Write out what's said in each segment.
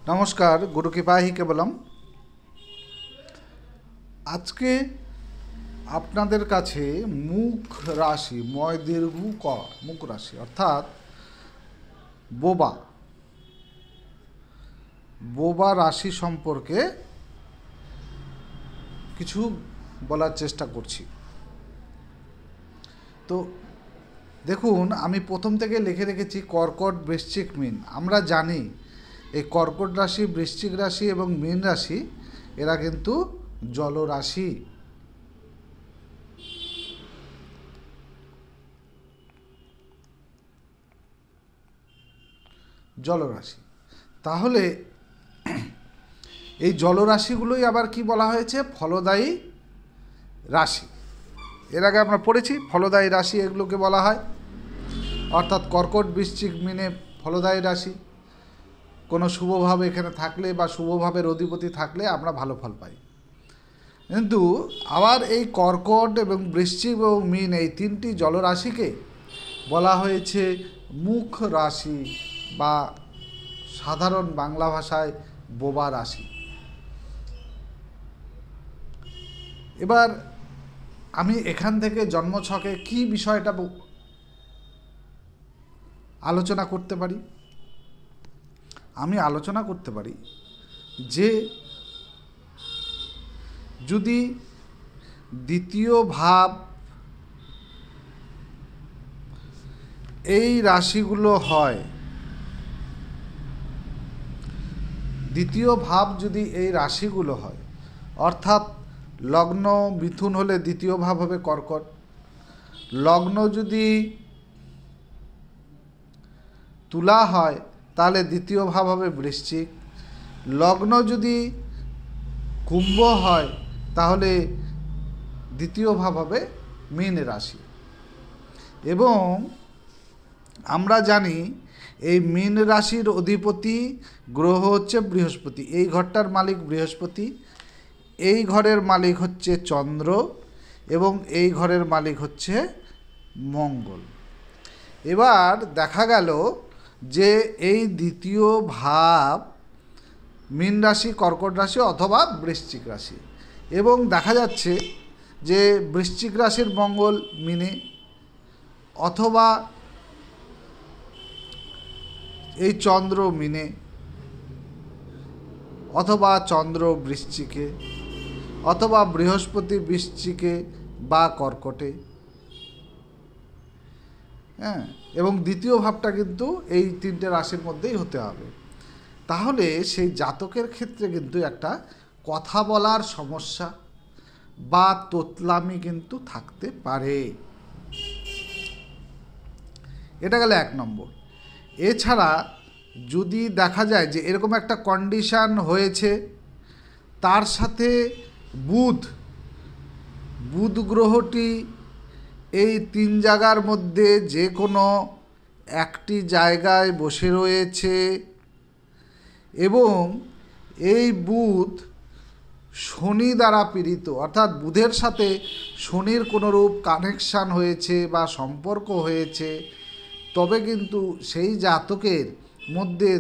नमस्कार गुरु कृपा ही केवलम आज के আপনাদের কাছে মুখ রাশি ময় দীর্ঘ ক মুখ রাশি অর্থাৎ বোবা বোবা রাশি সম্পর্কে কিছু বলার চেষ্টা করছি। তো দেখুন, আমি প্রথম থেকে লিখে রেখেছি কর্কট, বৃশ্চিক, মীন। আমরা জানি এই কর্কট রাশি, বৃশ্চিক রাশি এবং মীন রাশি এরা কিন্তু জলরাশি। জলরাশি তাহলে এই জলরাশিগুলোই আবার কি বলা হয়েছে? ফলদায়ী রাশি। এর আগে আমরা পড়েছি ফলদায়ী রাশি এগুলোকে বলা হয়, অর্থাৎ কর্কট, বৃশ্চিক, মীনে ফলদায়ী রাশি। কোনো শুভভাব এখানে থাকলে বা শুভভাবের অধিপতি থাকলে আমরা ভালো ফল পাই। কিন্তু আবার এই কর্কট এবং বৃশ্চিক এবং মীন এই তিনটি জলরাশিকে বলা হয়েছে মুখ রাশি বা সাধারণ বাংলা ভাষায় বোবা রাশি। এবার আমি এখান থেকে জন্মছকে কি বিষয়টা আলোচনা করতে পারি? আমি আলোচনা করতে পারি যে যদি দ্বিতীয় ভাব এই রাশিগুলো হয়, দ্বিতীয় ভাব যদি এই রাশিগুলো হয়, অর্থাৎ লগ্ন মিথুন হলে দ্বিতীয় ভাব হবে কর্কট, লগ্ন যদি তুলা হয় তাহলে দ্বিতীয় ভাব হবে বৃশ্চিক, লগ্ন যদি কুম্ভ হয় তাহলে দ্বিতীয় ভাব হবে মীন রাশি। এবং আমরা জানি এই মীন রাশির অধিপতি গ্রহ হচ্ছে বৃহস্পতি। এই ঘরটার মালিক বৃহস্পতি, এই ঘরের মালিক হচ্ছে চন্দ্র এবং এই ঘরের মালিক হচ্ছে মঙ্গল। এবার দেখা গেল যে এই দ্বিতীয় ভাব মীন রাশি, কর্কট রাশি অথবা বৃশ্চিক রাশি, এবং দেখা যাচ্ছে যে বৃশ্চিক রাশির মঙ্গল মীনে অথবা এই চন্দ্র মীনে অথবা চন্দ্র বৃশ্চিকে অথবা বৃহস্পতি বৃশ্চিকে বা কর্কটে। হ্যাঁ, এবং দ্বিতীয় ভাবটা কিন্তু এই তিনটে রাশির মধ্যেই হতে হবে। তাহলে সেই জাতকের ক্ষেত্রে কিন্তু একটা কথা বলার সমস্যা বা তোতলামি কিন্তু থাকতে পারে। এটা গেল এক নম্বর। এছাড়া যদি দেখা যায় যে এরকম একটা কন্ডিশন হয়েছে, তার সাথে বুধ গ্রহটি এই তিন জায়গার মধ্যে যে কোনো একটি জায়গায় বসে রয়েছে এবং এই বুধ শনি দ্বারা পীড়িত, অর্থাৎ বুধের সাথে শনির কোনোরূপ কানেকশান হয়েছে বা সম্পর্ক হয়েছে, তবে কিন্তু সেই জাতকের মধ্যে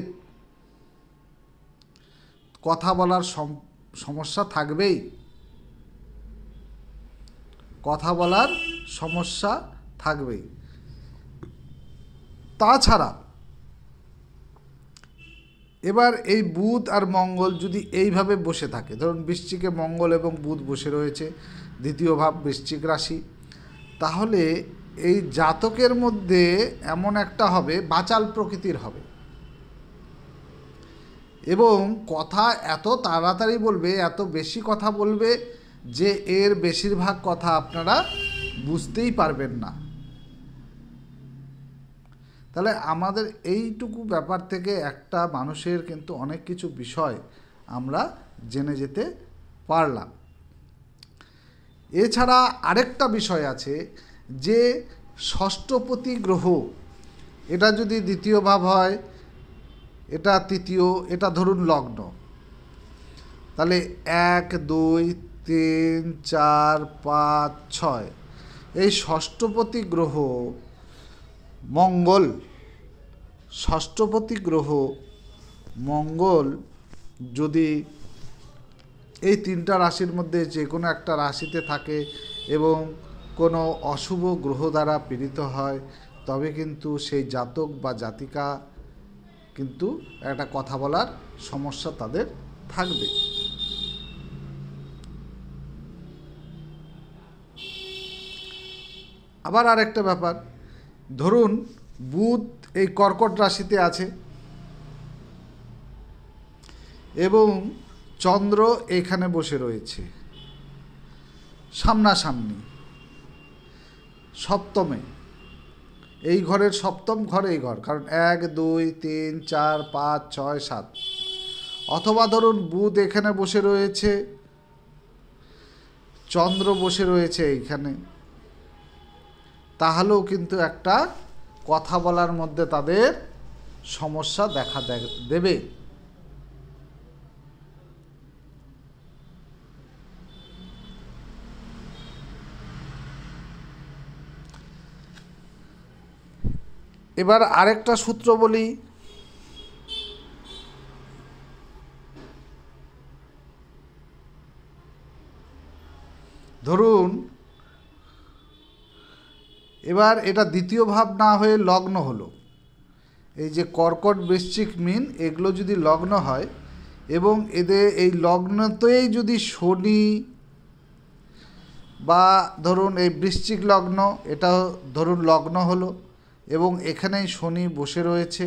কথা বলার সমস্যা থাকবেই। কথা বলার সমস্যা থাকবেই। তাছাড়া এবার এই বুধ আর মঙ্গল যদি এইভাবে বসে থাকে, ধরুন বৃশ্চিকে মঙ্গল এবং বুধ বসে রয়েছে, দ্বিতীয় ভাব বৃশ্চিক রাশি, তাহলে এই জাতকের মধ্যে এমন একটা হবে বাচাল প্রকৃতির হবে এবং কথা এত তাড়াতাড়ি বলবে, এত বেশি কথা বলবে যে এর বেশিরভাগ কথা আপনারা বুঝতেই পারবেন না। তাহলে আমাদের এইটুকু ব্যাপার থেকে একটা মানুষের কিন্তু অনেক কিছু বিষয় আমরা জেনে যেতে পারলাম। এছাড়া আরেকটা বিষয় আছে যে ষষ্ঠপতি গ্রহ, এটা যদি দ্বিতীয় ভাব হয়, এটা তৃতীয়, এটা ধরুন লগ্ন, তাহলে 1 2 3 4 5 6 এই ষষ্ঠপতি গ্রহ মঙ্গল, ষষ্ঠপতি গ্রহ মঙ্গল যদি এই 3টা রাশির মধ্যে যে কোনো একটা রাশিতে থাকে এবং কোনো অশুভ গ্রহ দ্বারা পীড়িত হয়, তবে কিন্তু সেই জাতক বা জাতিকা কিন্তু একটা কথা বলার সমস্যা তাদের থাকবে। আবার আরেকটা ব্যাপার, ধরুন বুধ এই কর্কট রাশিতে আছে এবং চন্দ্র এখানে বসে রয়েছে সামনাসামনি সপ্তমে, এই ঘরের সপ্তম ঘর এই ঘর, কারণ 1 2 3 4 5 6 7, অথবা ধরুন বুধ এখানে বসে রয়েছে, চন্দ্র বসে রয়েছে এইখানে, তাহলেও কিন্তু একটা কথা বলার মধ্যে তাদের সমস্যা দেখা দেবে। এবার আরেকটা সূত্র বলি, ধরুন এবার এটা দ্বিতীয় ভাব না হয়ে লগ্ন হলো, এই যে কর্কট বৃশ্চিক মীন এগুলো যদি লগ্ন হয় এবং এদের এই লগ্নতেই যদি শনি বা ধরুন এই বৃশ্চিক লগ্ন, এটা ধরুন লগ্ন হলো এবং এখানেই শনি বসে রয়েছে,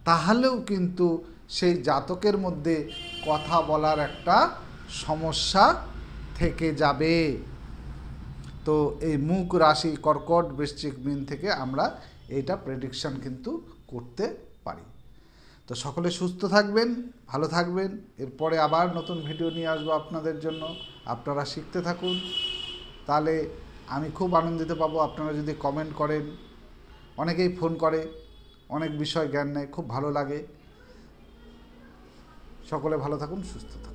তাহলেও কিন্তু সেই জাতকের মধ্যে কথা বলার একটা সমস্যা থেকে যাবে। তো এই মুখ রাশি কর্কট বৃশ্চিক মীন থেকে আমরা এইটা প্রেডিকশন কিন্তু করতে পারি। তো সকলে সুস্থ থাকবেন, ভালো থাকবেন, এরপরে আবার নতুন ভিডিও নিয়ে আসবো আপনাদের জন্য। আপনারা শিখতে থাকুন, তাহলে আমি খুব আনন্দিত পাবো। আপনারা যদি কমেন্ট করেন, অনেকেই ফোন করে, অনেক বিষয় জ্ঞান নেয়, খুব ভালো লাগে। সকলে ভালো থাকুন, সুস্থ থাকুন।